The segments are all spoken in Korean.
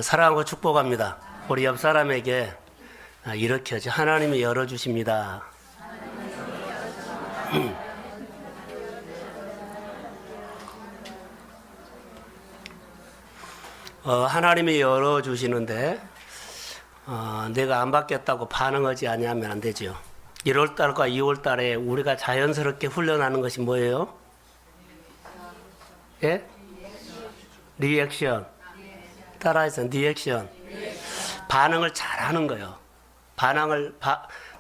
사랑하고 축복합니다. 우리 옆 사람에게 이렇게 하죠. 하나님이 열어주십니다. 하나님이 열어주시는데 내가 안 받겠다고 반응하지 아니하면 안 되죠. 1월달과 2월달에 우리가 자연스럽게 훈련하는 것이 뭐예요? 예? 리액션. 따라해서 리액션. 반응을 잘하는 거예요.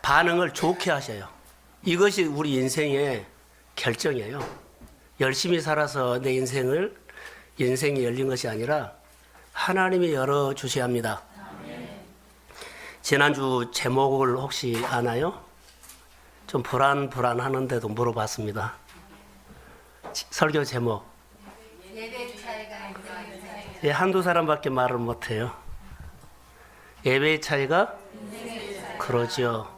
반응을 좋게 하셔요. 이것이 우리 인생의 결정이에요. 열심히 살아서 내 인생이 열린 것이 아니라 하나님이 열어주셔야 합니다. 지난주 제목을 혹시 아나요? 좀 불안하는데도 물어봤습니다. 설교 제목. 예배 차이가 예, 한두 사람밖에 말을 못해요. 예배의 차이가? 그러죠.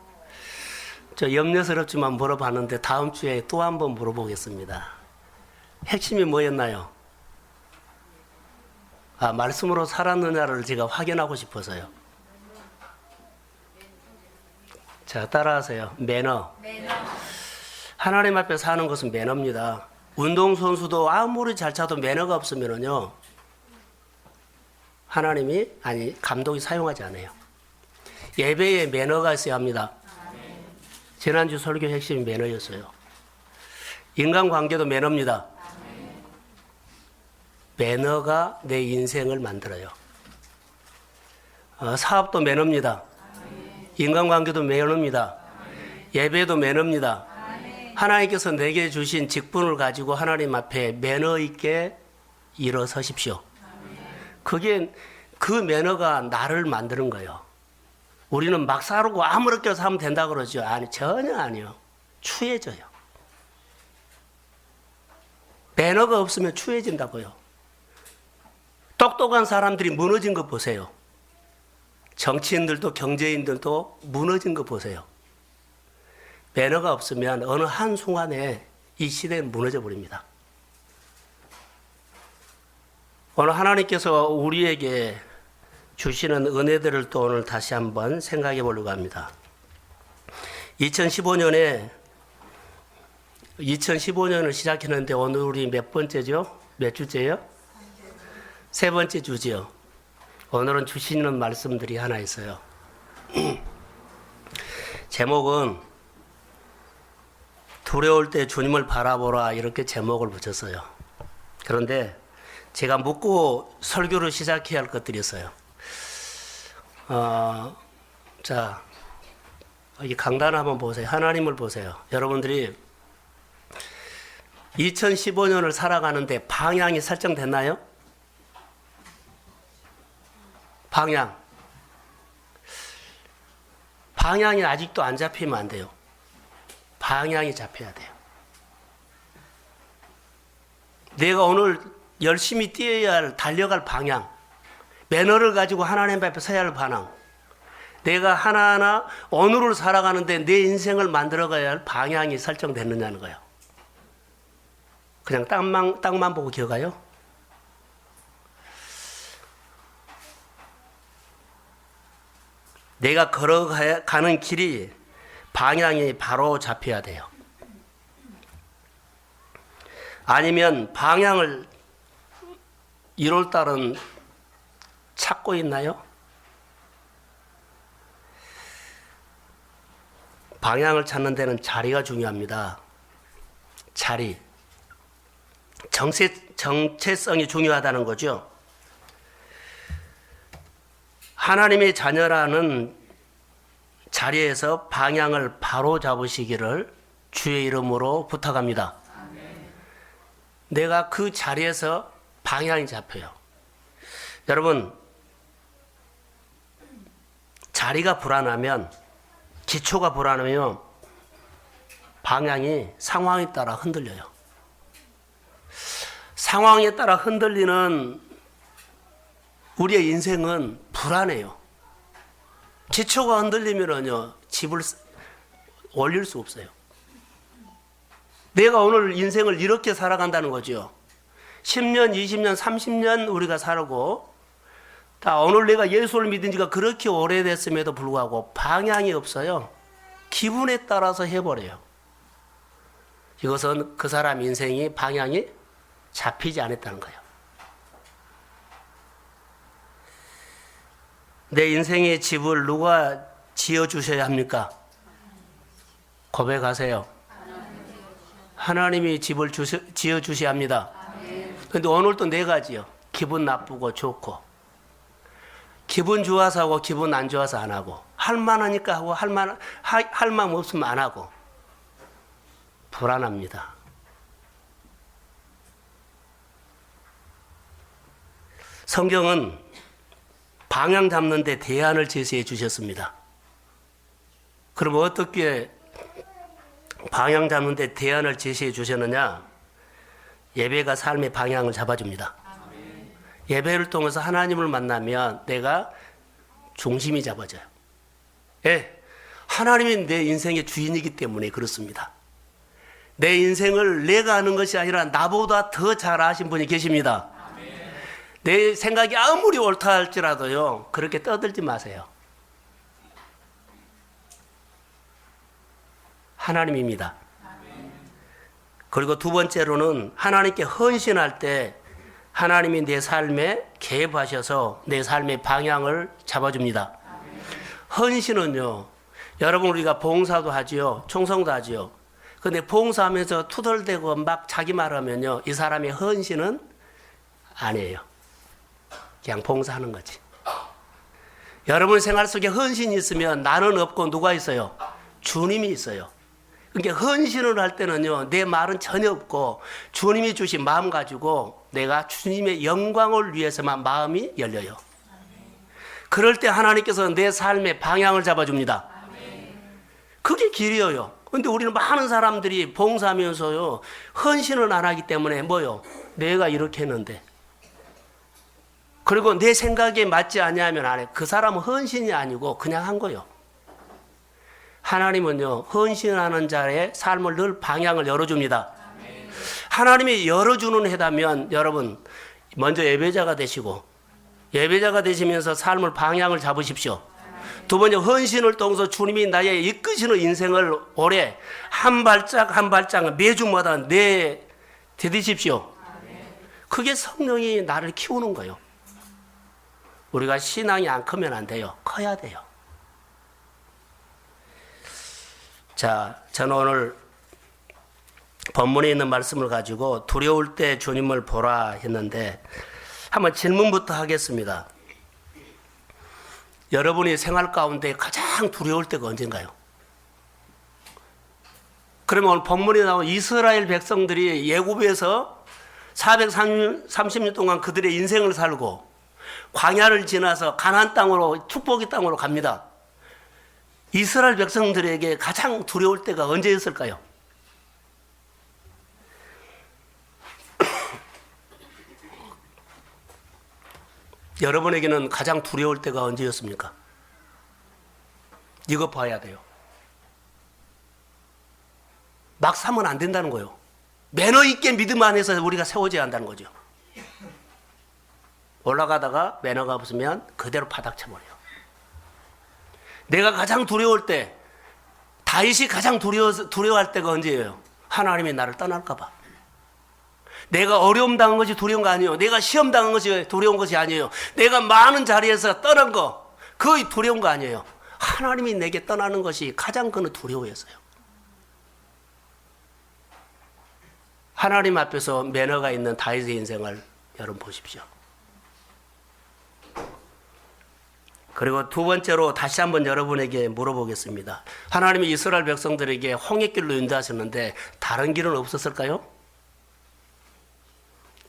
저 염려스럽지만 물어봤는데 다음 주에 또 한 번 물어보겠습니다. 핵심이 뭐였나요? 말씀으로 살았느냐를 제가 확인하고 싶어서요. 자, 따라하세요. 매너. 하나님 앞에 사는 것은 매너입니다. 운동선수도 아무리 잘 차도 매너가 없으면요, 감독이 사용하지 않아요. 예배에 매너가 있어야 합니다. 지난주 설교 핵심이 매너였어요. 인간관계도 매너입니다. 매너가 내 인생을 만들어요. 사업도 매너입니다. 인간관계도 매너입니다. 예배도 매너입니다. 하나님께서 내게 주신 직분을 가지고 하나님 앞에 매너 있게 일어서십시오. 그 매너가 나를 만드는 거예요. 우리는 막 살고 아무렇게 살면 된다 그러죠. 아니, 전혀 아니요. 추해져요. 매너가 없으면 추해진다고요. 똑똑한 사람들이 무너진 거 보세요. 정치인들도 경제인들도 무너진 거 보세요. 매너가 없으면 어느 한순간에 이 시대는 무너져 버립니다. 오늘 하나님께서 우리에게 주시는 은혜들을 또 오늘 다시 한번 생각해 보려고 합니다. 2015년을 시작했는데 오늘 우리 몇 번째죠? 몇 주째요? 세 번째 주지요. 오늘은 주시는 말씀들이 하나 있어요. 제목은 두려울 때 주님을 바라보라, 이렇게 제목을 붙였어요. 그런데 제가 묻고 설교를 시작해야 할 것들이 있어요. 자, 이 강단을 한번 보세요. 하나님을 보세요. 여러분들이 2015년을 살아가는데 방향이 설정됐나요? 방향이 아직도 안 잡히면 안 돼요. 방향이 잡혀야 돼요. 내가 오늘 열심히 뛰어야 할, 달려갈 방향, 매너를 가지고 하나님 앞에 서야 할 방향, 내가 하나하나 오늘을 살아가는데 내 인생을 만들어가야 할 방향이 설정됐느냐는 거예요. 그냥 땅만 보고 기어가요? 내가 걸어가는 길이 방향이 바로 잡혀야 돼요. 아니면 방향을 1월달은 찾고 있나요? 방향을 찾는 데는 자리가 중요합니다. 자리. 정체성이 중요하다는 거죠. 하나님의 자녀라는 자리에서 방향을 바로 잡으시기를 주의 이름으로 부탁합니다. 내가 그 자리에서 방향이 잡혀요. 여러분, 자리가 불안하면, 기초가 불안하면 방향이 상황에 따라 흔들려요. 상황에 따라 흔들리는 우리의 인생은 불안해요. 기초가 흔들리면요, 집을 올릴 수 없어요. 내가 오늘 인생을 이렇게 살아간다는 거죠. 10년, 20년, 30년 우리가 살고 오늘 내가 예수를 믿은 지가 그렇게 오래됐음에도 불구하고 방향이 없어요. 기분에 따라서 해버려요. 이것은 그 사람 인생이 방향이 잡히지 않았다는 거예요. 내 인생의 집을 누가 지어주셔야 합니까? 고백하세요. 하나님이 집을 지어주셔야 합니다. 그런데 오늘도 네 가지요. 기분 나쁘고 좋고, 기분 좋아서 하고 기분 안 좋아서 안 하고, 할만하니까 하고 할 마음 없으면 안 하고, 불안합니다. 성경은 방향 잡는 데 대안을 제시해 주셨습니다. 그럼 어떻게 방향 잡는 데 대안을 제시해 주셨느냐? 예배가 삶의 방향을 잡아줍니다. 예배를 통해서 하나님을 만나면 내가 중심이 잡아져요. 예, 하나님이 내 인생의 주인이기 때문에 그렇습니다. 내 인생을 내가 아는 것이 아니라 나보다 더 잘 아신 분이 계십니다. 내 생각이 아무리 옳다 할지라도요, 그렇게 떠들지 마세요. 하나님입니다. 그리고 두 번째로는 하나님께 헌신할 때 하나님이 내 삶에 개입하셔서 내 삶의 방향을 잡아줍니다. 헌신은요, 여러분 우리가 봉사도 하지요, 충성도 하지요. 근데 봉사하면서 투덜대고 막 자기 말하면요, 이 사람의 헌신은 아니에요. 그냥 봉사하는 거지. 여러분 생활 속에 헌신이 있으면 나는 없고 누가 있어요? 주님이 있어요. 그러니까 헌신을 할 때는요, 내 말은 전혀 없고 주님이 주신 마음 가지고 내가 주님의 영광을 위해서만 마음이 열려요. 그럴 때 하나님께서 내 삶의 방향을 잡아줍니다. 그게 길이에요. 근데 우리는 많은 사람들이 봉사하면서요, 헌신을 안 하기 때문에 뭐요? 내가 이렇게 했는데, 그리고 내 생각에 맞지 않냐면 안 해. 그 사람은 헌신이 아니고 그냥 한 거예요. 하나님은요, 헌신하는 자의 삶을 늘 방향을 열어줍니다. 하나님이 열어주는 해다면 여러분 먼저 예배자가 되시고, 예배자가 되시면서 삶을 방향을 잡으십시오. 두 번째, 헌신을 통해서 주님이 나의 이끄시는 인생을 오래 한 발짝 한 발짝 매주마다 디디십시오. 그게 성령이 나를 키우는 거예요. 우리가 신앙이 안 크면 안 돼요. 커야 돼요. 자, 저는 오늘 본문에 있는 말씀을 가지고 두려울 때 주님을 보라 했는데, 한번 질문부터 하겠습니다. 여러분이 생활 가운데 가장 두려울 때가 언젠가요? 그러면 오늘 본문에 나온 이스라엘 백성들이 예굽에서 430년 동안 그들의 인생을 살고 광야를 지나서 가나안 땅으로, 축복의 땅으로 갑니다. 이스라엘 백성들에게 가장 두려울 때가 언제였을까요? 여러분에게는 가장 두려울 때가 언제였습니까? 이거 봐야 돼요. 막 사면 안 된다는 거예요. 매너 있게 믿음 안에서 우리가 세워져야 한다는 거죠. 올라가다가 매너가 없으면 그대로 바닥 쳐버려요. 내가 가장 두려울 때, 다윗이 가장 두려워할 때가 언제예요? 하나님이 나를 떠날까 봐. 내가 어려움 당한 것이 두려운 거 아니에요. 내가 시험 당한 것이 두려운 것이 아니에요. 내가 많은 자리에서 떠난 거, 그거 두려운 거 아니에요. 하나님이 내게 떠나는 것이 가장 그는 두려워했어요. 하나님 앞에서 매너가 있는 다윗의 인생을 여러분 보십시오. 그리고 두 번째로 다시 한번 여러분에게 물어보겠습니다. 하나님이 이스라엘 백성들에게 홍해길로 인도하셨는데 다른 길은 없었을까요?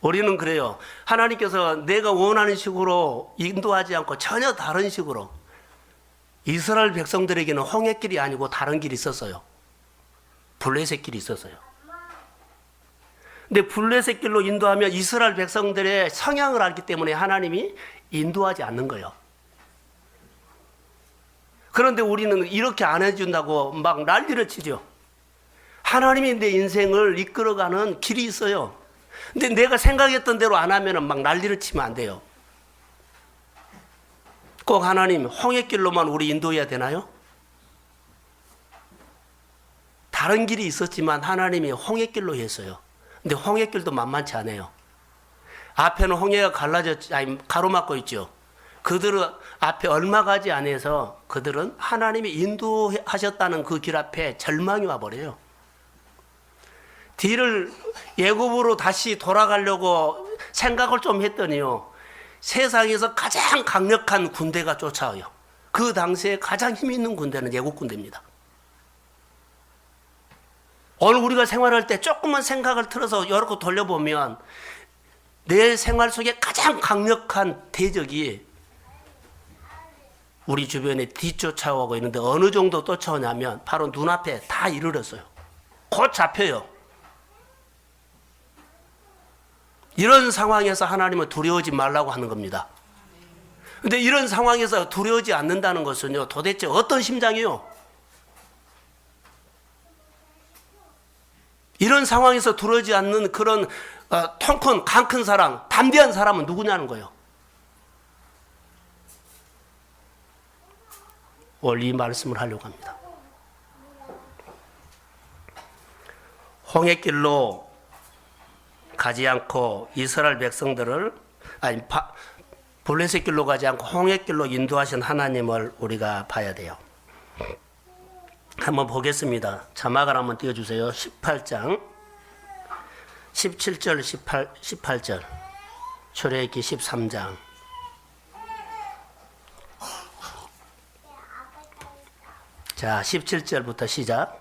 우리는 그래요. 하나님께서 내가 원하는 식으로 인도하지 않고 전혀 다른 식으로, 이스라엘 백성들에게는 홍해길이 아니고 다른 길이 있었어요. 블레셋 길이 있었어요. 근데 블레셋 길로 인도하면 이스라엘 백성들의 성향을 알기 때문에 하나님이 인도하지 않는 거예요. 그런데 우리는 이렇게 안 해준다고 막 난리를 치죠. 하나님이 내 인생을 이끌어가는 길이 있어요. 근데 내가 생각했던 대로 안 하면 막 난리를 치면 안 돼요. 꼭 하나님 홍해길로만 우리 인도해야 되나요? 다른 길이 있었지만 하나님이 홍해길로 했어요. 근데 홍해길도 만만치 않아요. 앞에는 홍해가 가로막고 있죠. 그들은 앞에 얼마 가지 않아서 그들은 하나님이 인도하셨다는 그 길 앞에 절망이 와버려요. 뒤를 애굽으로 다시 돌아가려고 생각을 좀 했더니요, 세상에서 가장 강력한 군대가 쫓아와요. 그 당시에 가장 힘 있는 군대는 애굽 군대입니다. 오늘 우리가 생활할 때 조금만 생각을 틀어서 여러 거 돌려보면 내 생활 속에 가장 강력한 대적이 우리 주변에 뒤쫓아오고 있는데 어느 정도 쫓아오냐면 바로 눈앞에 다 이르렀어요. 곧 잡혀요. 이런 상황에서 하나님은 두려워하지 말라고 하는 겁니다. 근데 이런 상황에서 두려워하지 않는다는 것은요, 도대체 어떤 심장이요? 이런 상황에서 두려워하지 않는 그런 통큰 강큰 사람, 담대한 사람은 누구냐는 거예요. 오늘 이 말씀을 하려고 합니다. 홍해길로 가지 않고 이스라엘 백성들을 블레셋 길로 가지 않고 홍해길로 인도하신 하나님을 우리가 봐야 돼요. 한번 보겠습니다. 자막을 한번 띄워주세요. 18장 17절 18절 출애굽기 13장. 자, 17절부터 시작.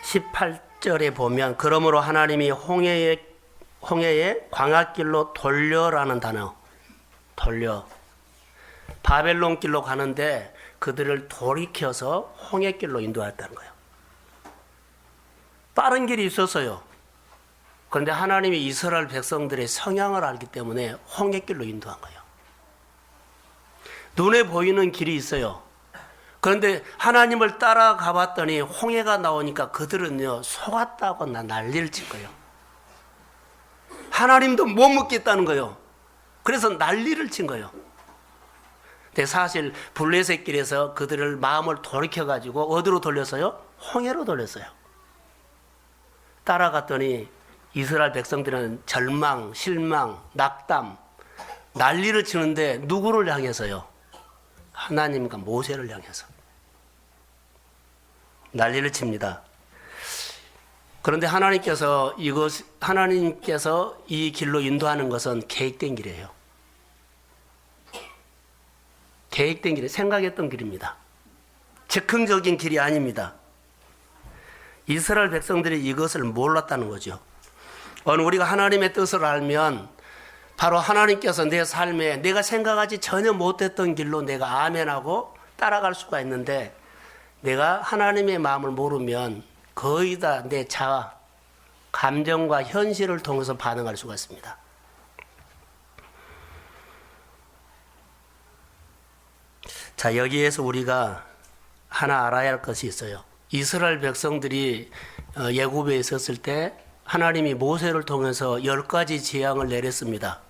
십팔 절에 보면 그러므로 하나님이 홍해의 광야길로 돌려라는 단어, 돌려. 바벨론 길로 가는데 그들을 돌이켜서 홍해길로 인도했다는 거예요. 다른 길이 있었어요. 그런데 하나님이 이스라엘 백성들의 성향을 알기 때문에 홍해길로 인도한 거예요. 눈에 보이는 길이 있어요. 그런데 하나님을 따라가 봤더니 홍해가 나오니까 그들은요, 속았다고 난리를 친 거예요. 하나님도 못 먹겠다는 거예요. 그래서 난리를 친 거예요. 근데 사실 블레셋 길에서 그들을 마음을 돌이켜가지고 어디로 돌렸어요? 홍해로 돌렸어요. 따라갔더니 이스라엘 백성들은 절망, 실망, 낙담, 난리를 치는데 누구를 향해서요? 하나님과 모세를 향해서 난리를 칩니다. 그런데 하나님께서 이 길로 인도하는 것은 계획된 길이에요. 계획된 길이, 생각했던 길입니다. 즉흥적인 길이 아닙니다. 이스라엘 백성들이 이것을 몰랐다는 거죠. 오늘 우리가 하나님의 뜻을 알면 바로 하나님께서 내 삶에 내가 생각하지 전혀 못했던 길로 내가 아멘하고 따라갈 수가 있는데, 내가 하나님의 마음을 모르면 거의 다 내 자아, 감정과 현실을 통해서 반응할 수가 있습니다. 자, 여기에서 우리가 하나 알아야 할 것이 있어요. 이스라엘 백성들이 애굽에 있었을 때 하나님이 모세를 통해서 10가지 재앙을 내렸습니다.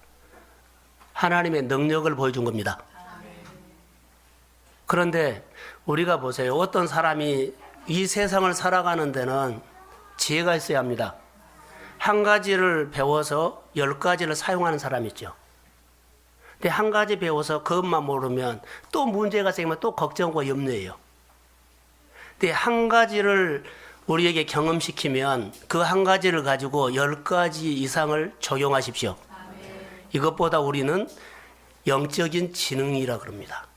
하나님의 능력을 보여준 겁니다. 그런데 우리가 보세요. 어떤 사람이 이 세상을 살아가는 데는 지혜가 있어야 합니다. 한 가지를 배워서 10가지를 사용하는 사람이 있죠. 근데 한 가지 배워서 그것만 모르면 또 문제가 생기면 또 걱정과 염려예요. 근데 한 가지를 우리에게 경험시키면 그 한 가지를 가지고 10가지 이상을 적용하십시오. 이것보다 우리는 영적인 지능이라 그럽니다.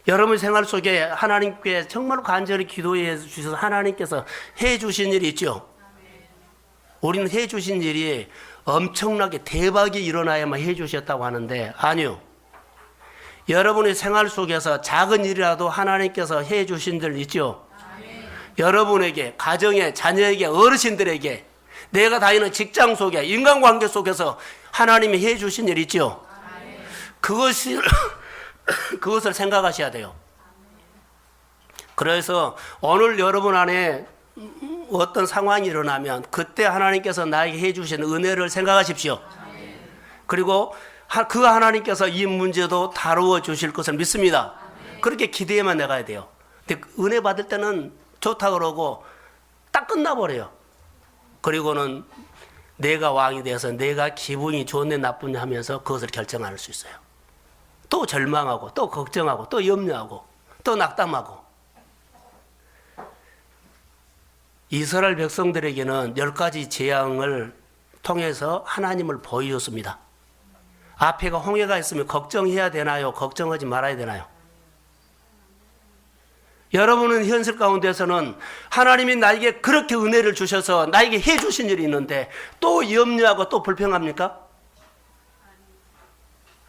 여러분 생활 속에 하나님께 정말 간절히 기도해 주셔서 하나님께서 해 주신 일이 있죠. 우리는 해 주신 일이 엄청나게 대박이 일어나야만 해 주셨다고 하는데, 아니요. 여러분의 생활 속에서 작은 일이라도 하나님께서 해 주신 일 있죠? 여러분에게, 가정에, 자녀에게, 어르신들에게, 내가 다니는 직장 속에, 인간관계 속에서 하나님이 해 주신 일 있죠? 그것을 생각하셔야 돼요. 그래서 오늘 여러분 안에 어떤 상황이 일어나면 그때 하나님께서 나에게 해 주신 은혜를 생각하십시오. 그리고 그 하나님께서 이 문제도 다루어 주실 것을 믿습니다. 그렇게 기대에만 나가야 돼요. 근데 은혜 받을 때는 좋다 그러고 딱 끝나버려요. 그리고는 내가 왕이 돼서 내가 기분이 좋네 나쁘냐 하면서 그것을 결정할 수 있어요. 또 절망하고 또 걱정하고 또 염려하고 또 낙담하고. 이스라엘 백성들에게는 10가지 재앙을 통해서 하나님을 보여줬습니다. 앞에가 홍해가 있으면 걱정해야 되나요? 걱정하지 말아야 되나요? 여러분은 현실 가운데서는 하나님이 나에게 그렇게 은혜를 주셔서 나에게 해 주신 일이 있는데 또 염려하고 또 불평합니까?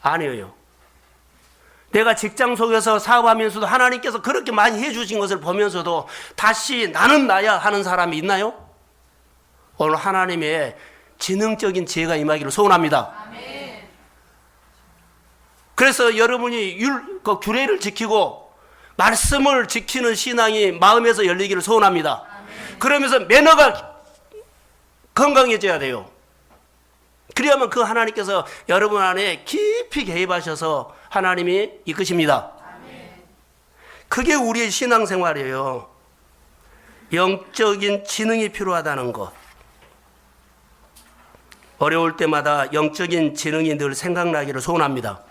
아니에요. 내가 직장 속에서 사업하면서도 하나님께서 그렇게 많이 해 주신 것을 보면서도 다시 나는 나야 하는 사람이 있나요? 오늘 하나님의 지능적인 지혜가 임하기를 소원합니다. 그래서 여러분이 규례를 지키고 말씀을 지키는 신앙이 마음에서 열리기를 소원합니다. 그러면서 매너가 건강해져야 돼요. 그래야만 그 하나님께서 여러분 안에 깊이 개입하셔서 하나님이 이끄십니다. 그게 우리의 신앙생활이에요. 영적인 지능이 필요하다는 것. 어려울 때마다 영적인 지능이 늘 생각나기를 소원합니다.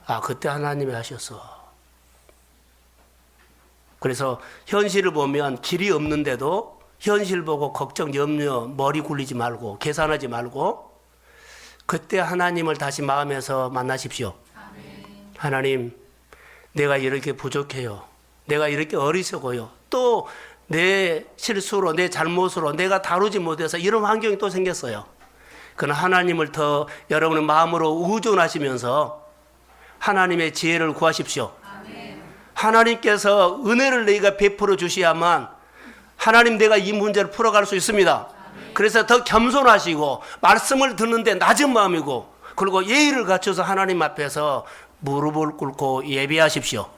아, 그때 하나님이 하셨어. 그래서 현실을 보면 길이 없는데도 현실 보고 걱정, 염려, 머리 굴리지 말고 계산하지 말고 그때 하나님을 다시 마음에서 만나십시오. 하나님, 내가 이렇게 부족해요. 내가 이렇게 어리석어요. 또 내 실수로, 내 잘못으로 내가 다루지 못해서 이런 환경이 또 생겼어요. 그러나 하나님을 더 여러분의 마음으로 의존하시면서 하나님의 지혜를 구하십시오. 하나님께서 은혜를 내가 베풀어 주셔야만 하나님 내가 이 문제를 풀어갈 수 있습니다. 그래서 더 겸손하시고 말씀을 듣는데 낮은 마음이고 그리고 예의를 갖춰서 하나님 앞에서 무릎을 꿇고 예배하십시오.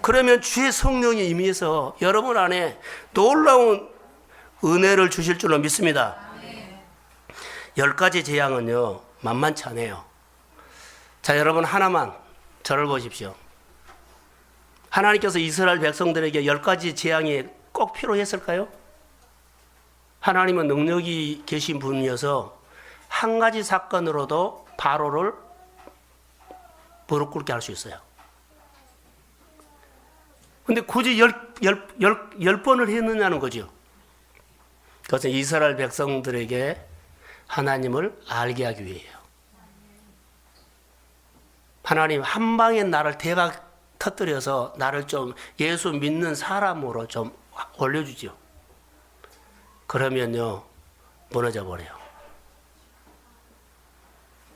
그러면 주의 성령이 임해서 여러분 안에 놀라운 은혜를 주실 줄로 믿습니다. 10가지 재앙은요 만만치 않아요. 자, 여러분 하나만 저를 보십시오. 하나님께서 이스라엘 백성들에게 10가지 재앙이 꼭 필요했을까요? 하나님은 능력이 계신 분이어서 한 가지 사건으로도 바로를 무릎 꿇게 할 수 있어요. 근데 굳이 10번을 했느냐는 거죠. 그것은 이스라엘 백성들에게 하나님을 알게 하기 위해요. 하나님 한 방에 나를 대박 터뜨려서 나를 좀 예수 믿는 사람으로 좀 올려주죠. 그러면요 무너져 버려요.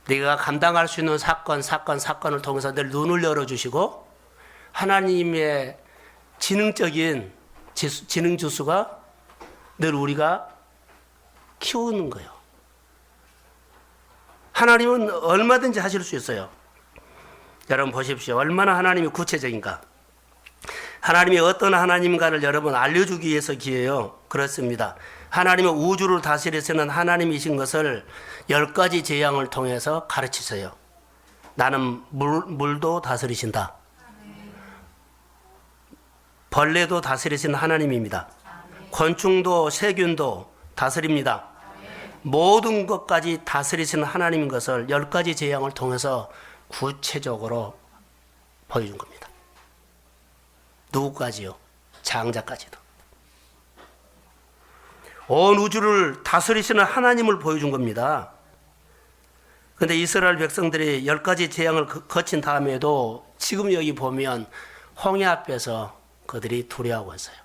네가 감당할 수 있는 사건을 통해서 늘 눈을 열어주시고 하나님의 지능적인 지능 주수가 늘 우리가 키우는 거예요. 하나님은 얼마든지 하실 수 있어요. 여러분 보십시오. 얼마나 하나님이 구체적인가. 하나님이 어떤 하나님인가를 여러분 알려주기 위해서 기회요. 그렇습니다. 하나님은 우주를 다스리시는 하나님이신 것을 10가지 재앙을 통해서 가르치세요. 나는 물도 다스리신다. 벌레도 다스리시는 하나님입니다. 곤충도 세균도 다스립니다. 모든 것까지 다스리시는 하나님인 것을 10가지 재앙을 통해서 구체적으로 보여준 겁니다. 누구까지요? 장자까지도. 온 우주를 다스리시는 하나님을 보여준 겁니다. 그런데 이스라엘 백성들이 10가지 재앙을 거친 다음에도 지금 여기 보면 홍해 앞에서 그들이 두려워하고 있어요.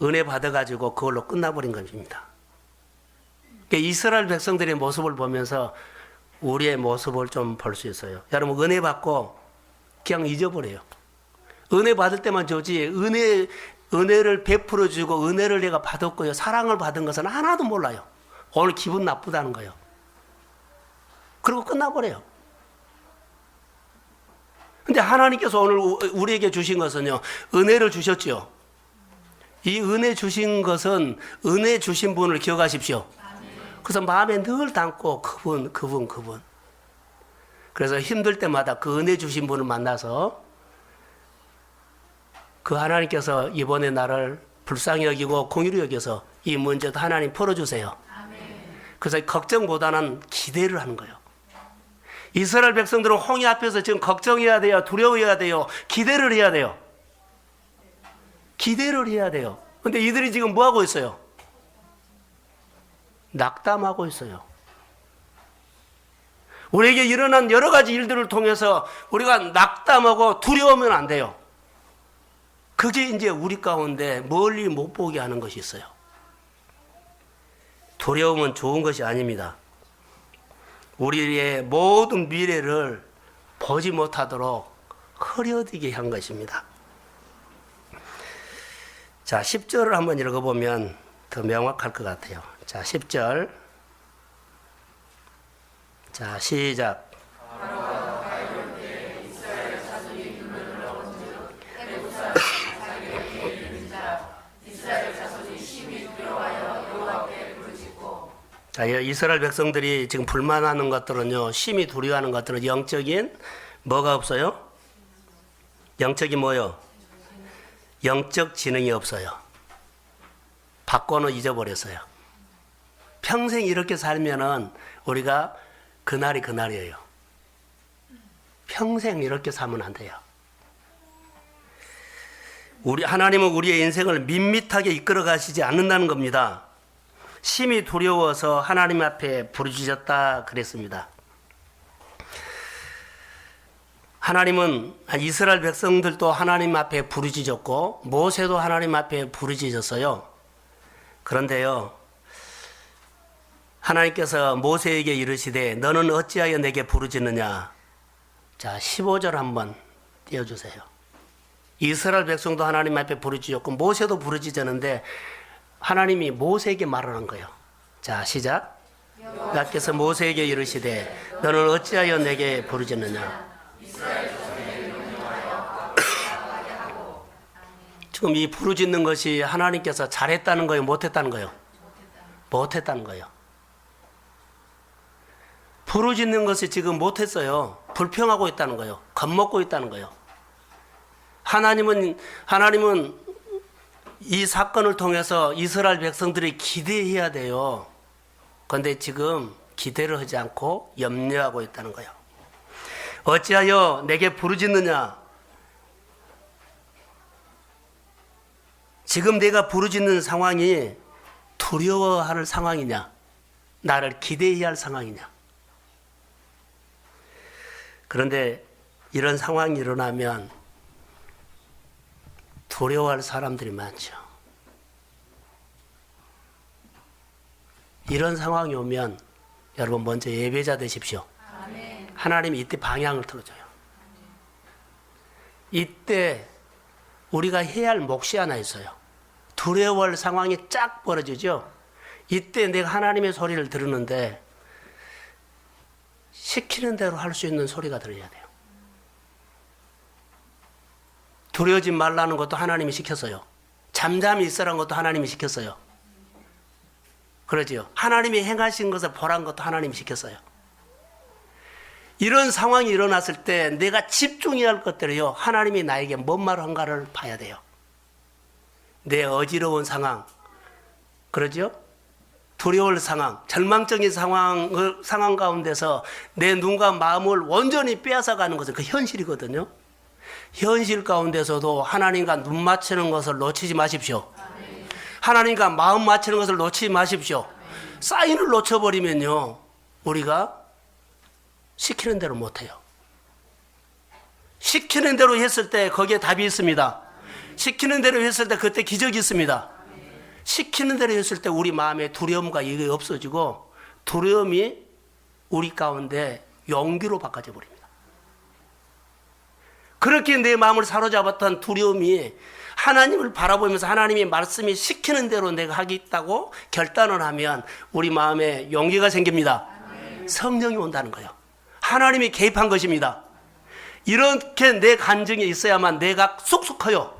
은혜 받아가지고 그걸로 끝나버린 겁니다. 이스라엘 백성들의 모습을 보면서 우리의 모습을 좀 볼 수 있어요. 여러분 은혜 받고 그냥 잊어버려요. 은혜 받을 때만 좋지 은혜를 베풀어 주고 은혜를 내가 받았고요. 사랑을 받은 것은 하나도 몰라요. 오늘 기분 나쁘다는 거예요. 그리고 끝나버려요. 근데 하나님께서 오늘 우리에게 주신 것은요. 은혜를 주셨죠. 이 은혜 주신 것은 은혜 주신 분을 기억하십시오. 그래서 마음에 늘 담고 그분. 그래서 힘들 때마다 그 은혜 주신 분을 만나서 그 하나님께서 이번에 나를 불쌍히 여기고 공의로 여겨서 이 문제도 하나님 풀어주세요. 그래서 걱정보다는 기대를 하는 거예요. 이스라엘 백성들은 홍해 앞에서 지금 걱정해야 돼요. 두려워해야 돼요. 기대를 해야 돼요. 기대를 해야 돼요. 근데 이들이 지금 뭐 하고 있어요? 낙담하고 있어요. 우리에게 일어난 여러 가지 일들을 통해서 우리가 낙담하고 두려우면 안 돼요. 그게 이제 우리 가운데 멀리 못 보게 하는 것이 있어요. 두려움은 좋은 것이 아닙니다. 우리의 모든 미래를 보지 못하도록 흐려지게 한 것입니다. 자, 10절을 한번 읽어보면 더 명확할 것 같아요. 자, 10절. 자, 시작. 자, 이스라엘 백성들이 지금 불만하는 것들은요, 심히 두려워하는 것들은 영적인 뭐가 없어요? 영적인 뭐요? 영적 지능이 없어요. 바꿔는 잊어버렸어요. 평생 이렇게 살면은 우리가 그날이 그날이에요. 평생 이렇게 살면 안 돼요. 하나님은 우리의 인생을 밋밋하게 이끌어 가시지 않는다는 겁니다. 심히 두려워서 하나님 앞에 부르짖었다 그랬습니다. 하나님은 이스라엘 백성들도 하나님 앞에 부르짖었고 모세도 하나님 앞에 부르짖었어요. 그런데요, 하나님께서 모세에게 이르시되 너는 어찌하여 내게 부르짖느냐. 자, 15절 한번 띄워주세요. 이스라엘 백성도 하나님 앞에 부르짖었고 모세도 부르짖었는데 하나님이 모세에게 말하는 거예요. 자, 시작. 여호와께서 모세에게 이르시되 너는 어찌하여 내게 부르짖느냐. 지금 이 부르짖는 것이 하나님께서 잘했다는 거예요? 못했다는 거예요? 못했다는 거예요. 부르짖는 것이 지금 못했어요. 불평하고 있다는 거예요. 겁먹고 있다는 거예요. 하나님은 이 사건을 통해서 이스라엘 백성들이 기대해야 돼요. 그런데 지금 기대를 하지 않고 염려하고 있다는 거예요. 어찌하여 내게 부르짖느냐. 지금 내가 부르짖는 상황이 두려워할 상황이냐, 나를 기대해야 할 상황이냐. 그런데 이런 상황이 일어나면 두려워할 사람들이 많죠. 이런 상황이 오면 여러분 먼저 예배자 되십시오. 하나님이 이때 방향을 틀어줘요. 이때 우리가 해야 할 몫이 하나 있어요. 두려워할 상황이 쫙 벌어지죠. 이때 내가 하나님의 소리를 들으는데 시키는 대로 할 수 있는 소리가 들려야 돼요. 두려워하지 말라는 것도 하나님이 시켰어요. 잠잠히 있으라는 것도 하나님이 시켰어요. 그러지요. 하나님이 행하신 것을 보라는 것도 하나님이 시켰어요. 이런 상황이 일어났을 때 내가 집중해야 할 것들이요, 하나님이 나에게 뭔 말을 한가를 봐야 돼요. 내 어지러운 상황, 그러죠? 두려울 상황, 절망적인 상황 가운데서 내 눈과 마음을 온전히 빼앗아가는 것은 그 현실이거든요. 현실 가운데서도 하나님과 눈 맞추는 것을 놓치지 마십시오. 하나님과 마음 맞추는 것을 놓치지 마십시오. 사인을 놓쳐버리면요, 우리가 시키는 대로 못해요. 시키는 대로 했을 때 거기에 답이 있습니다. 시키는 대로 했을 때 그때 기적이 있습니다. 시키는 대로 했을 때 우리 마음에 두려움과 이게 없어지고 두려움이 우리 가운데 용기로 바꿔져 버립니다. 그렇게 내 마음을 사로잡았던 두려움이 하나님을 바라보면서 하나님의 말씀이 시키는 대로 내가 하겠다고 결단을 하면 우리 마음에 용기가 생깁니다. 성령이 온다는 거예요. 하나님이 개입한 것입니다. 이렇게 내 간증이 있어야만 내가 쑥쑥 커요.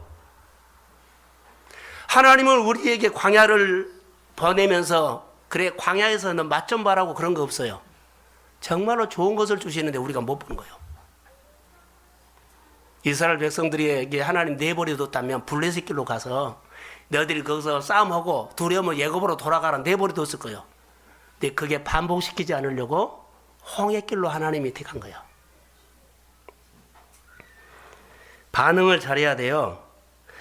하나님은 우리에게 광야를 보내면서 그래 광야에서는 맛 좀 봐라고 그런 거 없어요. 정말로 좋은 것을 주시는데 우리가 못 보는 거예요. 이스라엘 백성들에게 하나님 내버려뒀다면 블레셋 길로 가서 너희들이 거기서 싸움하고 두려우면 예굽으로 돌아가라 내버려뒀을 거예요. 근데 그게 반복시키지 않으려고 홍해길로 하나님이 택한 거예요. 반응을 잘해야 돼요.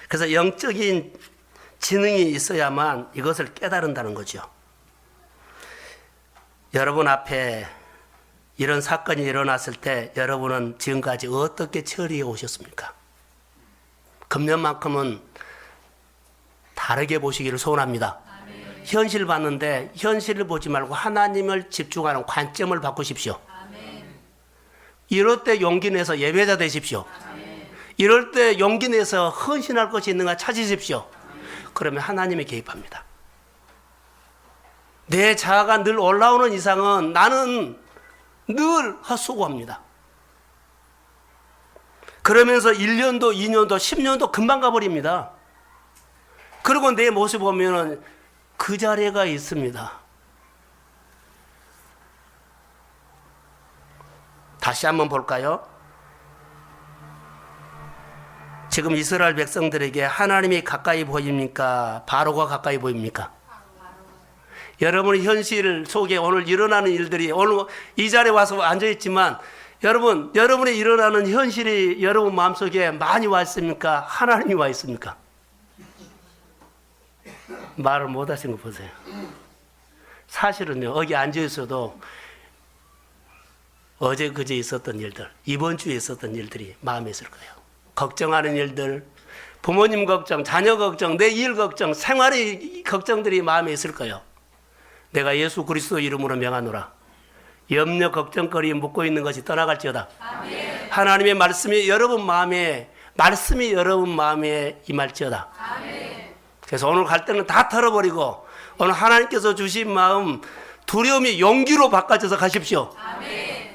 그래서 영적인 지능이 있어야만 이것을 깨달은다는 거죠. 여러분 앞에 이런 사건이 일어났을 때 여러분은 지금까지 어떻게 처리해 오셨습니까? 금년만큼은 다르게 보시기를 소원합니다. 아멘. 현실 봤는데 현실을 보지 말고 하나님을 집중하는 관점을 바꾸십시오. 아멘. 이럴 때 용기 내서 예배자 되십시오. 아멘. 이럴 때 용기 내서 헌신할 것이 있는가 찾으십시오. 아멘. 그러면 하나님이 개입합니다. 내 자아가 늘 올라오는 이상은 나는 늘 헛수고합니다. 그러면서 1년도 2년도 10년도 금방 가버립니다. 그리고 내 모습 보면 그 자리가 있습니다. 다시 한번 볼까요? 지금 이스라엘 백성들에게 하나님이 가까이 보입니까? 바로가 가까이 보입니까? 여러분의 현실 속에 오늘 일어나는 일들이 오늘 이 자리에 와서 앉아있지만 여러분의 일어나는 현실이 여러분 마음속에 많이 와 있습니까? 하나님이 와 있습니까? 말을 못 하신 거 보세요. 사실은요, 여기 앉아있어도 어제 그제 있었던 일들, 이번 주에 있었던 일들이 마음에 있을 거예요. 걱정하는 일들, 부모님 걱정, 자녀 걱정, 내 일 걱정, 생활의 걱정들이 마음에 있을 거예요. 내가 예수 그리스도 이름으로 명하노라. 염려 걱정거리 묻고 있는 것이 떠나갈지어다. 아멘. 하나님의 말씀이 여러분 마음에 임할지어다. 아멘. 그래서 오늘 갈 때는 다 털어버리고 오늘 하나님께서 주신 마음 두려움이 용기로 바꿔져서 가십시오. 아멘.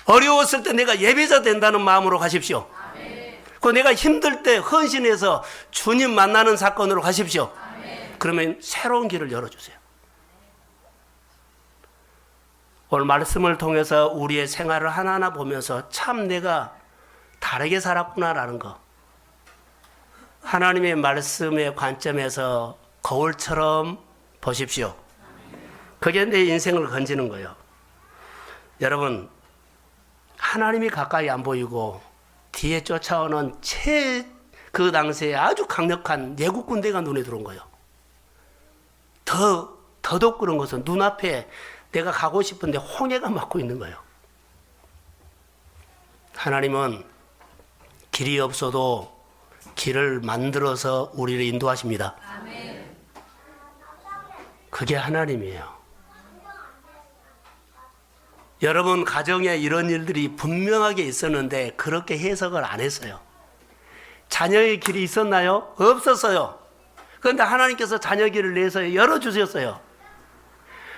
어려웠을 때 내가 예배자 된다는 마음으로 가십시오. 아멘. 그 내가 힘들 때 헌신해서 주님 만나는 사건으로 가십시오. 아멘. 그러면 새로운 길을 열어주세요. 오늘 말씀을 통해서 우리의 생활을 하나하나 보면서 참 내가 다르게 살았구나라는 거. 하나님의 말씀의 관점에서 거울처럼 보십시오. 그게 내 인생을 건지는 거예요. 여러분, 하나님이 가까이 안 보이고 뒤에 쫓아오는 그 당시에 아주 강력한 예국 군대가 눈에 들어온 거예요. 더더욱 그런 것은 눈앞에 내가 가고 싶은데 홍해가 막고 있는 거예요. 하나님은 길이 없어도 길을 만들어서 우리를 인도하십니다. 아멘. 그게 하나님이에요. 여러분 가정에 이런 일들이 분명하게 있었는데 그렇게 해석을 안 했어요. 자녀의 길이 있었나요? 없었어요. 그런데 하나님께서 자녀 길을 내서 열어주셨어요.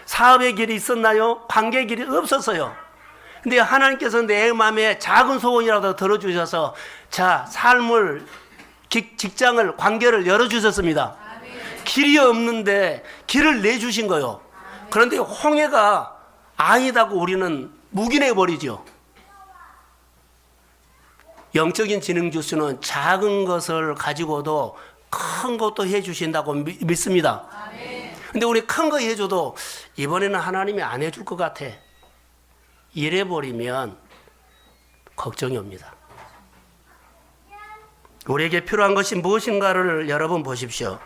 사업의 길이 있었나요? 관계의 길이 없었어요. 근데 하나님께서 내 마음에 작은 소원이라도 들어주셔서 자, 삶을, 직장을, 관계를 열어주셨습니다. 아멘. 길이 없는데 길을 내주신 거예요. 아멘. 그런데 홍해가 아니다고 우리는 묵인해버리죠. 영적인 지능 주스는 작은 것을 가지고도 큰 것도 해주신다고 믿습니다. 근데 우리 큰 거 해줘도 이번에는 하나님이 안 해줄 것 같아. 이래버리면 걱정이 옵니다. 우리에게 필요한 것이 무엇인가를 여러분 보십시오.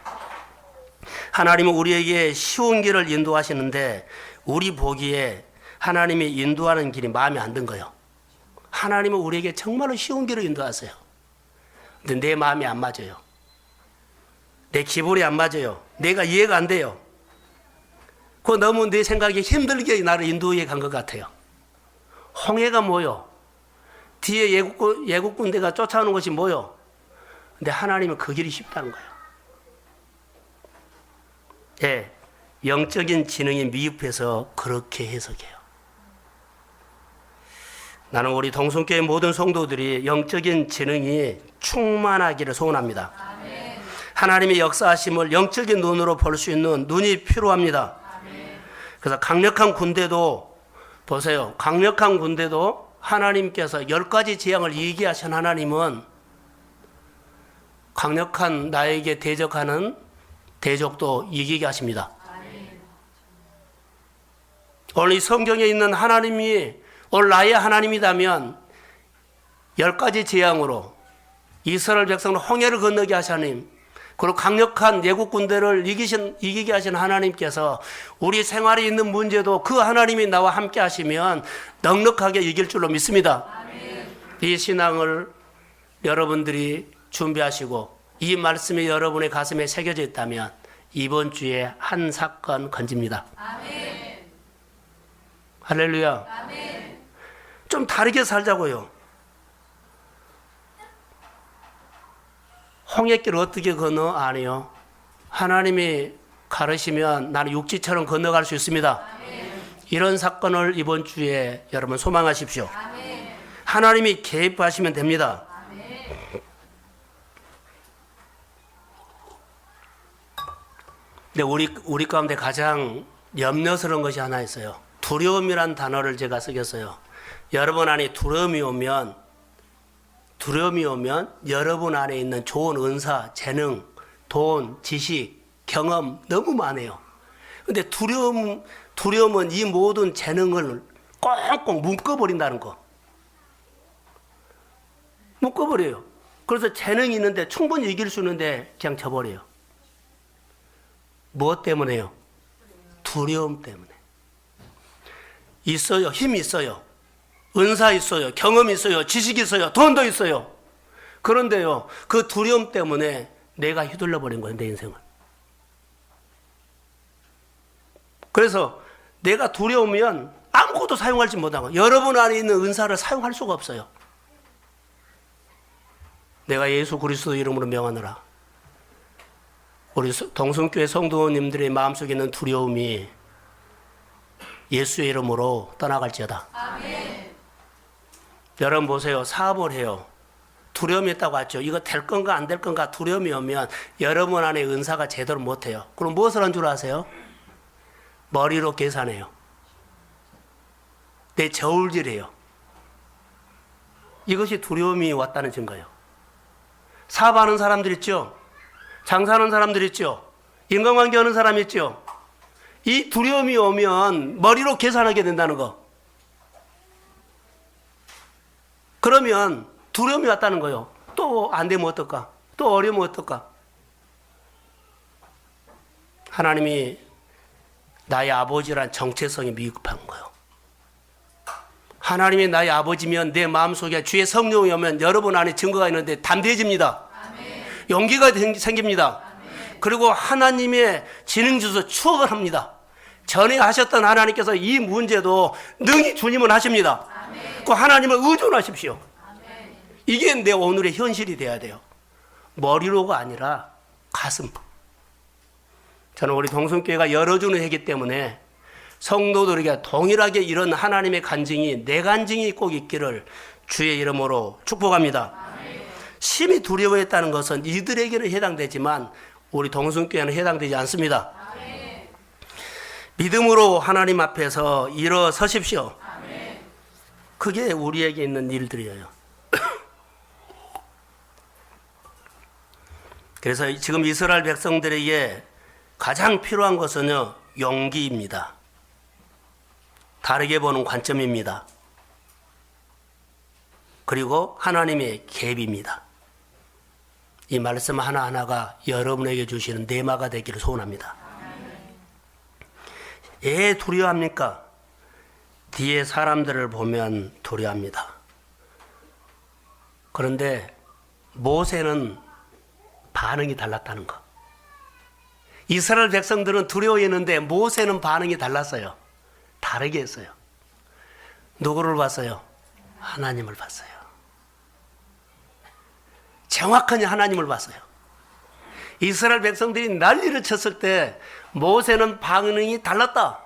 하나님은 우리에게 쉬운 길을 인도하시는데 우리 보기에 하나님이 인도하는 길이 마음에 안 든 거예요. 하나님은 우리에게 정말로 쉬운 길을 인도하세요. 근데 내 마음이 안 맞아요. 내 기분이 안 맞아요. 내가 이해가 안 돼요. 그거 너무 내 생각에 힘들게 나를 인도해 간 것 같아요. 홍해가 뭐요? 뒤에 예국 군대가 쫓아오는 것이 뭐요? 근데 하나님은 그 길이 쉽다는 거예요. 예, 영적인 지능이 미흡해서 그렇게 해석해요. 나는 우리 동성교회 모든 성도들이 영적인 지능이 충만하기를 소원합니다. 아멘. 하나님의 역사하심을 영적인 눈으로 볼 수 있는 눈이 필요합니다. 아멘. 그래서 강력한 군대도 보세요. 강력한 군대도 하나님께서 10가지 재앙을 예기하신 하나님은 강력한 나에게 대적하는 대적도 이기게 하십니다. 아멘. 오늘 이 성경에 있는 하나님이 오늘 나의 하나님이라면 10가지 재앙으로 이스라엘 백성을 홍해를 건너게 하신 하나님, 그리고 강력한 예국 군대를 이기게 하신 하나님께서 우리 생활에 있는 문제도 그 하나님이 나와 함께 하시면 넉넉하게 이길 줄로 믿습니다. 아멘. 이 신앙을 여러분들이 준비하시고 이 말씀이 여러분의 가슴에 새겨져 있다면 이번 주에 한 사건 건집니다. 아멘. 할렐루야. 아멘. 좀 다르게 살자고요. 홍해길 어떻게 건너? 아니요. 하나님이 가르시면 나는 육지처럼 건너갈 수 있습니다. 아멘. 이런 사건을 이번 주에 여러분 소망하십시오. 아멘. 하나님이 개입하시면 됩니다. 아멘. 근데 우리 가운데 가장 염려스러운 것이 하나 있어요. 두려움이란 단어를 제가 쓰겠어요. 여러분 안에 두려움이 오면 여러분 안에 있는 좋은 은사, 재능, 돈, 지식, 경험 너무 많아요. 근데 두려움은 이 모든 재능을 꽁꽁 묶어버린다는 거. 묶어버려요. 그래서 재능이 있는데 충분히 이길 수 있는데 그냥 져버려요. 무엇 때문에요? 두려움 때문에. 있어요. 힘이 있어요. 은사 있어요. 경험 있어요. 지식 있어요. 돈도 있어요. 그런데요, 그 두려움 때문에 내가 휘둘러 버린 거예요, 내 인생을. 그래서 내가 두려우면 아무것도 사용하지 못하고 여러분 안에 있는 은사를 사용할 수가 없어요. 내가 예수 그리스도 이름으로 명하노라. 우리 동성교회 성도님들의 마음속에 있는 두려움이 예수의 이름으로 떠나갈지어다. 아멘. 여러분 보세요. 사업을 해요. 두려움이 있다고 하죠. 이거 될 건가 안 될 건가 두려움이 오면 여러분 안에 은사가 제대로 못해요. 그럼 무엇을 한 줄 아세요? 머리로 계산해요. 내 저울질해요. 이것이 두려움이 왔다는 증거예요. 사업하는 사람들 있죠. 장사하는 사람들 있죠. 인간관계 하는 사람 있죠. 이 두려움이 오면 머리로 계산하게 된다는 거. 그러면 두려움이 왔다는 거예요. 또 안 되면 어떨까? 또 어려우면 어떨까? 하나님이 나의 아버지란 정체성이 미흡한 거예요. 하나님이 나의 아버지면 내 마음속에 주의 성령이 오면 여러분 안에 증거가 있는데 담대해집니다. 아멘. 용기가 생깁니다. 아멘. 그리고 하나님의 지능 주소 추억을 합니다. 전에 하셨던 하나님께서 이 문제도 능히 주님은 하십니다. 아멘. 그 하나님을 의존하십시오. 아멘. 이게 내 오늘의 현실이 돼야 돼요. 머리로가 아니라 가슴. 저는 우리 동성교회가 열어주는 해기 때문에 성도들에게 동일하게 이런 하나님의 간증이 내 간증이 꼭 있기를 주의 이름으로 축복합니다. 아멘. 심히 두려워했다는 것은 이들에게는 해당되지만 우리 동성교회는 해당되지 않습니다. 아멘. 믿음으로 하나님 앞에서 일어서십시오. 아멘. 그게 우리에게 있는 일들이에요. 그래서 지금 이스라엘 백성들에게 가장 필요한 것은요, 용기입니다. 다르게 보는 관점입니다. 그리고 하나님의 계획입니다. 이 말씀 하나하나가 여러분에게 주시는 내마가 되기를 소원합니다. 왜 두려워합니까? 뒤에 사람들을 보면 두려워합니다. 그런데 모세는 반응이 달랐다는 거. 이스라엘 백성들은 두려워했는데 모세는 반응이 달랐어요. 다르게 했어요. 누구를 봤어요? 하나님을 봤어요. 정확하게 하나님을 봤어요. 이스라엘 백성들이 난리를 쳤을 때 모세는 반응이 달랐다.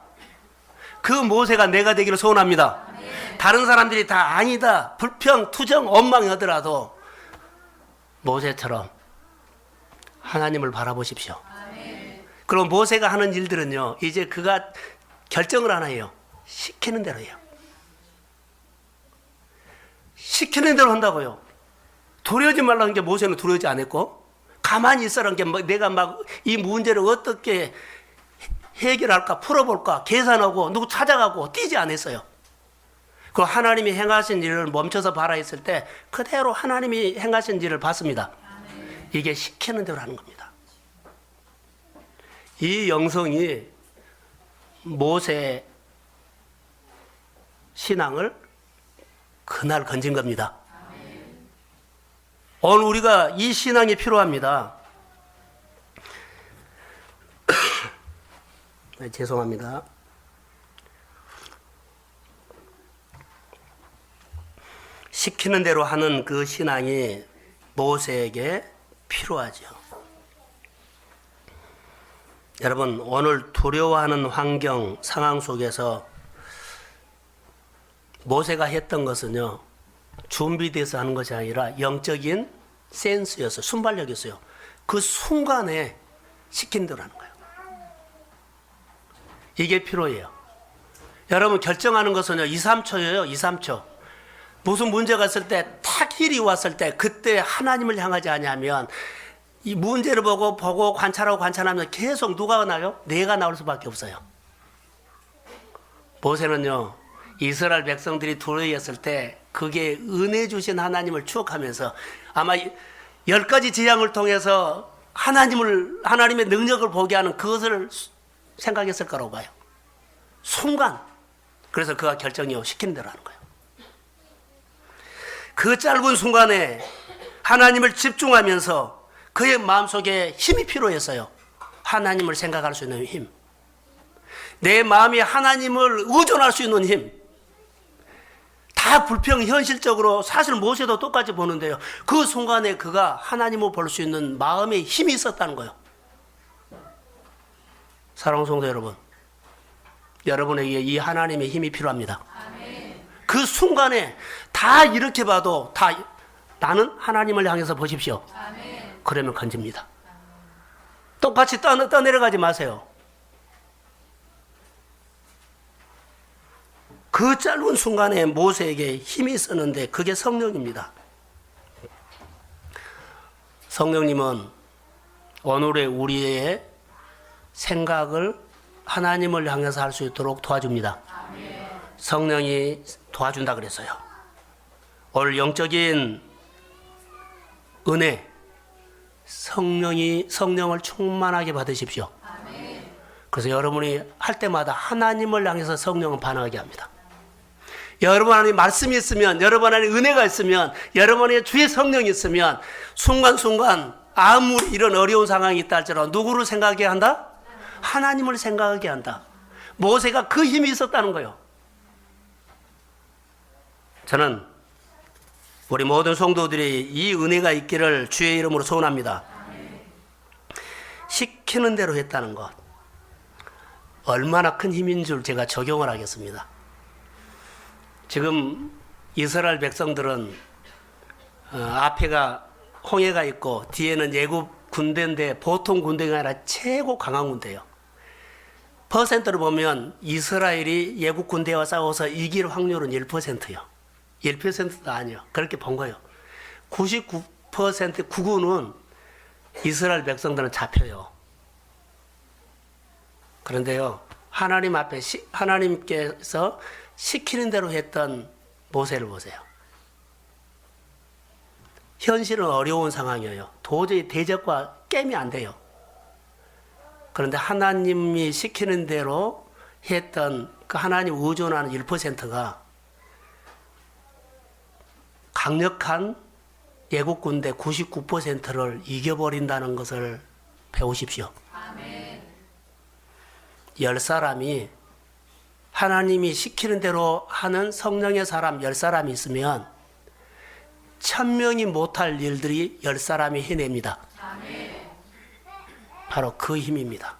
그 모세가 내가 되기를 소원합니다. 다른 사람들이 다 아니다, 불평, 투정, 원망하더라도 모세처럼 하나님을 바라보십시오. 그럼 모세가 하는 일들은요, 이제 그가 결정을 안 해요. 시키는 대로 해요. 시키는 대로 한다고요. 두려워하지 말라는 게 모세는 두려워하지 않았고, 가만히 있으라는 게 내가 막 이 문제를 어떻게 해결할까, 풀어볼까, 계산하고 누구 찾아가고 뛰지 않았어요. 그 하나님이 행하신 일을 멈춰서 봐라 했을 때 그대로 하나님이 행하신 일을 봤습니다. 이게 시키는 대로 하는 겁니다. 이 영성이 모세 신앙을 그날 건진 겁니다. 오늘 우리가 이 신앙이 필요합니다. 네, 죄송합니다. 시키는 대로 하는 그 신앙이 모세에게 필요하죠. 여러분, 오늘 두려워하는 환경, 상황 속에서 모세가 했던 것은요, 준비돼서 하는 것이 아니라 영적인 센스였어요. 순발력이었어요. 그 순간에 시킨 대로 하는 거예요. 이게 필요해요. 여러분, 결정하는 것은요, 2, 3초예요. 2, 3초. 무슨 문제가 있을 때, 탁 힐이 왔을 때, 그때 하나님을 향하지 않으면 이 문제를 보고 관찰하면 계속 누가 나요? 내가 나올 수밖에 없어요. 모세는요, 이스라엘 백성들이 두려워했을 때 그게 은혜 주신 하나님을 추억하면서 아마 10가지 재앙을 통해서 하나님의 능력을 보게 하는 그것을 생각했을 거라고 봐요. 순간. 그래서 그가 결정이요, 시키는 대로 하는 거예요. 그 짧은 순간에 하나님을 집중하면서 그의 마음속에 힘이 필요했어요. 하나님을 생각할 수 있는 힘. 내 마음이 하나님을 의존할 수 있는 힘. 다 불평 현실적으로 사실 모세도 똑같이 보는데요. 그 순간에 그가 하나님을 볼 수 있는 마음의 힘이 있었다는 거예요. 사랑하는 성도 여러분, 여러분에게 이 하나님의 힘이 필요합니다. 그 순간에 다 이렇게 봐도 다 나는 하나님을 향해서 보십시오. 그러면 건집니다. 똑같이 떠내려가지 마세요. 그 짧은 순간에 모세에게 힘이 있었는데 그게 성령입니다. 성령님은 오늘의 우리의 생각을 하나님을 향해서 할 수 있도록 도와줍니다. 성령이 도와준다 그랬어요. 오늘 영적인 은혜, 성령을 충만하게 받으십시오. 그래서 여러분이 할 때마다 하나님을 향해서 성령은 반응하게 합니다. 여러분 안에 말씀이 있으면, 여러분 안에 은혜가 있으면, 여러분 안에 주의 성령이 있으면 순간순간 아무리 이런 어려운 상황이 있다 할지라도 누구를 생각하게 한다? 하나님을 생각하게 한다. 모세가 그 힘이 있었다는 거예요. 저는 우리 모든 성도들이 이 은혜가 있기를 주의 이름으로 소원합니다. 시키는 대로 했다는 것, 얼마나 큰 힘인 줄 제가 적용을 하겠습니다. 지금 이스라엘 백성들은 앞에가 홍해가 있고 뒤에는 애굽 군대인데 보통 군대가 아니라 최고 강한 군대예요. 퍼센트를 보면 이스라엘이 애굽 군대와 싸워서 이길 확률은 1%예요. 1%도 아니에요. 그렇게 본 거예요. 99% 구구는 이스라엘 백성들은 잡혀요. 그런데요, 하나님 앞에 하나님께서 시키는 대로 했던 모세를 보세요. 현실은 어려운 상황이에요. 도저히 대적과 게임이 안 돼요. 그런데 하나님이 시키는 대로 했던 그 하나님 의존하는 1%가 강력한 애국 군대 99%를 이겨버린다는 것을 배우십시오. 아멘. 10사람이 하나님이 시키는 대로 하는 성령의 사람 10사람이 있으면 1000명이 못할 일들이 10사람이 해냅니다. 바로 그 힘입니다.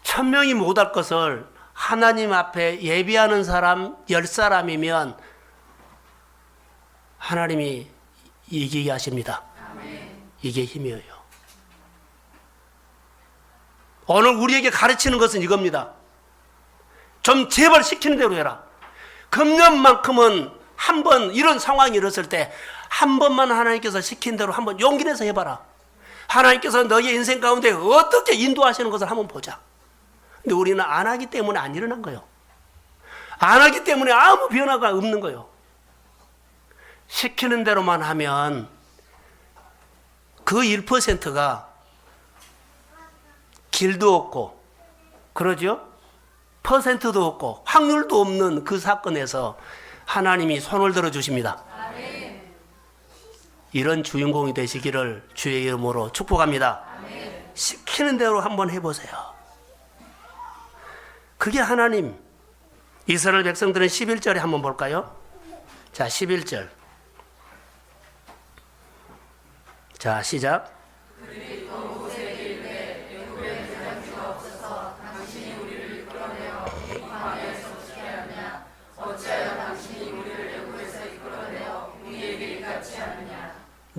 1000명이 못할 것을 하나님 앞에 예비하는 사람 10사람이면 하나님이 이기게 하십니다. 이게 힘이에요. 오늘 우리에게 가르치는 것은 이겁니다. 좀 제발 시키는 대로 해라. 금년만큼은 한번 이런 상황이 일었을 때 한 번만 하나님께서 시킨 대로 한번 용기 내서 해봐라. 하나님께서 너의 인생 가운데 어떻게 인도하시는 것을 한번 보자. 근데 우리는 안 하기 때문에 안 일어난 거예요. 안 하기 때문에 아무 변화가 없는 거예요. 시키는 대로만 하면 그 1%가 길도 없고, 그러죠? 퍼센트도 없고, 확률도 없는 그 사건에서 하나님이 손을 들어 주십니다. 이런 주인공이 되시기를 주의 이름으로 축복합니다. 시키는 대로 한번 해보세요. 그게 하나님. 이스라엘 백성들은 11절에 한번 볼까요? 자, 11절. 자, 시작.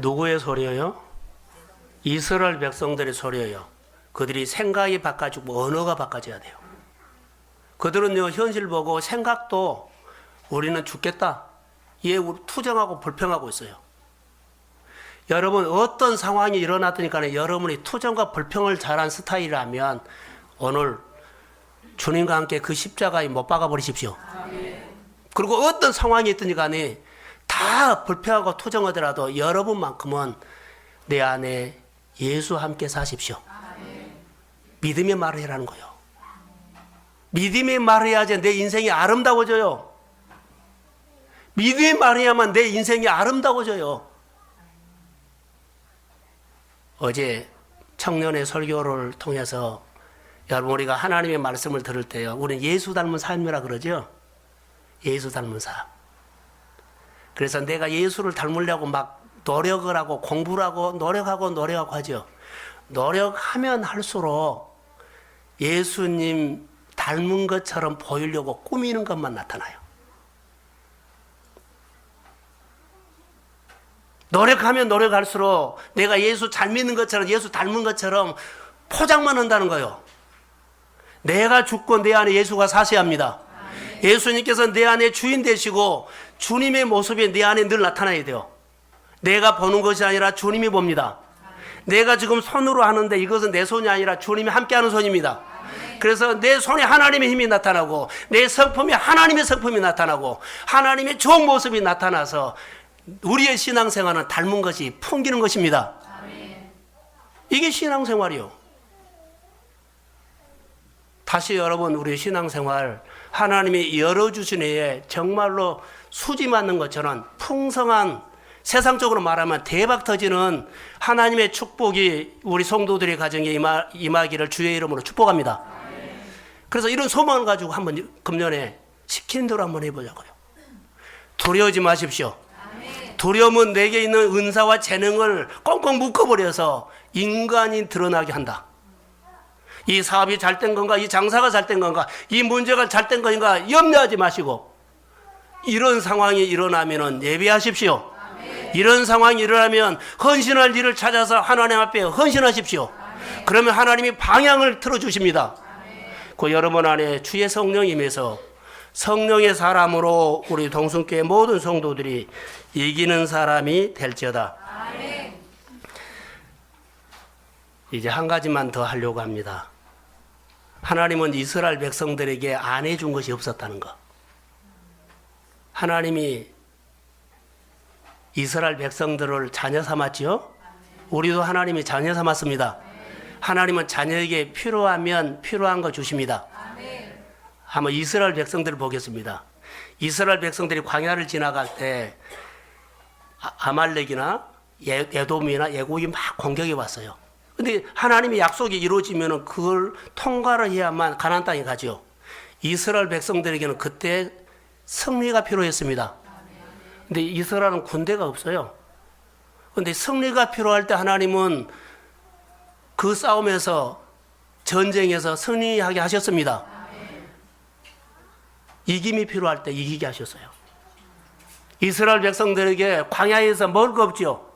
누구의 소리예요? 이스라엘 백성들의 소리예요. 그들이 생각이 바꿔지고 언어가 바꿔져야 돼요. 그들은요, 현실 보고 생각도 우리는 죽겠다. 투정하고 불평하고 있어요. 여러분, 어떤 상황이 일어났으니까 여러분이 투정과 불평을 잘한 스타일이라면 오늘 주님과 함께 그 십자가에 못 박아버리십시오. 그리고 어떤 상황이 있든지 간에 다 불평하고 투정하더라도 여러분만큼은 내 안에 예수와 함께 사십시오. 믿음의 말을 해라는 거예요. 믿음의 말을 해야지 내 인생이 아름다워져요. 믿음의 말을 해야만 내 인생이 아름다워져요. 어제 청년의 설교를 통해서 여러분, 우리가 하나님의 말씀을 들을 때요, 우리는 예수 닮은 삶이라 그러죠. 예수 닮은 삶. 그래서 내가 예수를 닮으려고 막 노력을 하고 공부를 하고 노력하고 하죠. 노력하면 할수록 예수님 닮은 것처럼 보이려고 꾸미는 것만 나타나요. 노력하면 노력할수록 내가 예수 잘 믿는 것처럼, 예수 닮은 것처럼 포장만 한다는 거예요. 내가 죽고 내 안에 예수가 사셔야 합니다. 예수님께서 내 안에 주인 되시고 주님의 모습이 내 안에 늘 나타나야 돼요. 내가 보는 것이 아니라 주님이 봅니다. 내가 지금 손으로 하는데 이것은 내 손이 아니라 주님이 함께하는 손입니다. 그래서 내 손에 하나님의 힘이 나타나고 내 성품에 하나님의 성품이 나타나고 하나님의 좋은 모습이 나타나서 우리의 신앙생활은 닮은 것이 풍기는 것입니다. 이게 신앙생활이요. 다시 여러분, 우리 신앙생활 하나님이 열어주신 해에 정말로 수지 맞는 것처럼 풍성한, 세상적으로 말하면 대박 터지는 하나님의 축복이 우리 성도들의 가정에 임하기를 주의 이름으로 축복합니다. 그래서 이런 소망을 가지고 한번 금년에 시키는 대로 한번 해보자고요. 두려워하지 마십시오. 두려움은 내게 있는 은사와 재능을 꽁꽁 묶어버려서 인간이 드러나게 한다. 이 사업이 잘 된 건가, 이 장사가 잘 된 건가, 이 문제가 잘 된 건가 염려하지 마시고, 이런 상황이 일어나면 예비하십시오. 이런 상황이 일어나면 헌신할 일을 찾아서 하나님 앞에 헌신하십시오. 그러면 하나님이 방향을 틀어주십니다. 그 여러분 안에 주의 성령이 임해서 성령의 사람으로 우리 동순교회 모든 성도들이 이기는 사람이 될지어다. 이제 한 가지만 더 하려고 합니다. 하나님은 이스라엘 백성들에게 안 해준 것이 없었다는 것. 하나님이 이스라엘 백성들을 자녀 삼았지요? 우리도 하나님이 자녀 삼았습니다. 하나님은 자녀에게 필요하면 필요한 거 주십니다. 한번 이스라엘 백성들을 보겠습니다. 이스라엘 백성들이 광야를 지나갈 때 아말렉이나 에돔이나 애국이 막 공격해 왔어요. 근데 하나님의 약속이 이루어지면 그걸 통과를 해야만 가나안 땅에 가죠. 이스라엘 백성들에게는 그때 승리가 필요했습니다. 근데 이스라엘은 군대가 없어요. 근데 승리가 필요할 때 하나님은 그 싸움에서 전쟁에서 승리하게 하셨습니다. 이김이 필요할 때 이기게 하셨어요. 이스라엘 백성들에게 광야에서 먹을 거 없죠.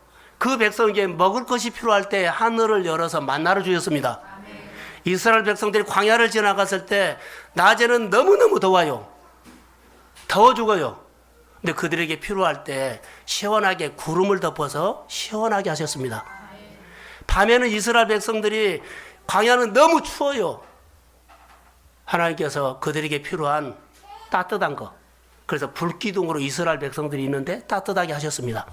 그 백성에게 먹을 것이 필요할 때 하늘을 열어서 만나를 주셨습니다. 이스라엘 백성들이 광야를 지나갔을 때 낮에는 너무너무 더워요. 더워 죽어요. 근데 그들에게 필요할 때 시원하게 구름을 덮어서 시원하게 하셨습니다. 밤에는 이스라엘 백성들이 광야는 너무 추워요. 하나님께서 그들에게 필요한 따뜻한 거, 그래서 불기둥으로 이스라엘 백성들이 있는데 따뜻하게 하셨습니다.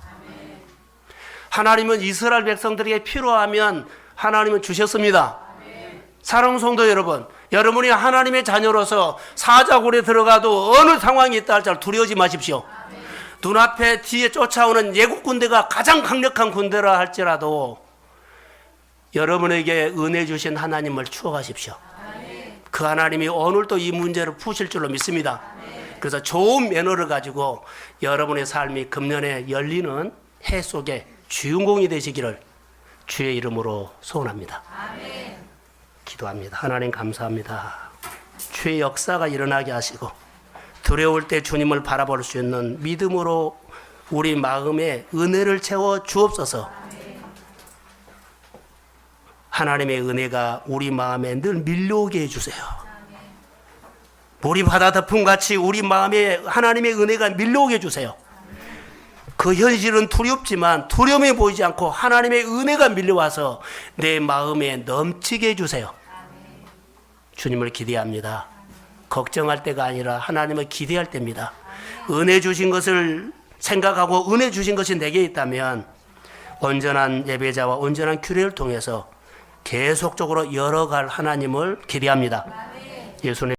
하나님은 이스라엘 백성들에게 필요하면 하나님은 주셨습니다. 사랑하는 성도 여러분, 여러분이 하나님의 자녀로서 사자굴에 들어가도 어느 상황이 있다 할지라도 두려워하지 마십시오. 눈앞에 뒤에 쫓아오는 예국 군대가 가장 강력한 군대라 할지라도 여러분에게 은혜 주신 하나님을 추억하십시오. 그 하나님이 오늘도 이 문제를 푸실 줄로 믿습니다. 그래서 좋은 매너를 가지고 여러분의 삶이 금년에 열리는 해 속에 주인공이 되시기를 주의 이름으로 소원합니다. 기도합니다. 하나님 감사합니다. 주의 역사가 일어나게 하시고 두려울 때 주님을 바라볼 수 있는 믿음으로 우리 마음에 은혜를 채워 주옵소서. 하나님의 은혜가 우리 마음에 늘 밀려오게 해주세요. 물이 바다 덮음같이 우리 마음에 하나님의 은혜가 밀려오게 해주세요. 그 현실은 두렵지만 두려움이 보이지 않고 하나님의 은혜가 밀려와서 내 마음에 넘치게 해주세요. 주님을 기대합니다. 걱정할 때가 아니라 하나님을 기대할 때입니다. 은혜 주신 것을 생각하고 은혜 주신 것이 내게 있다면 온전한 예배자와 온전한 규례를 통해서 계속적으로 열어갈 하나님을 기대합니다. 예수님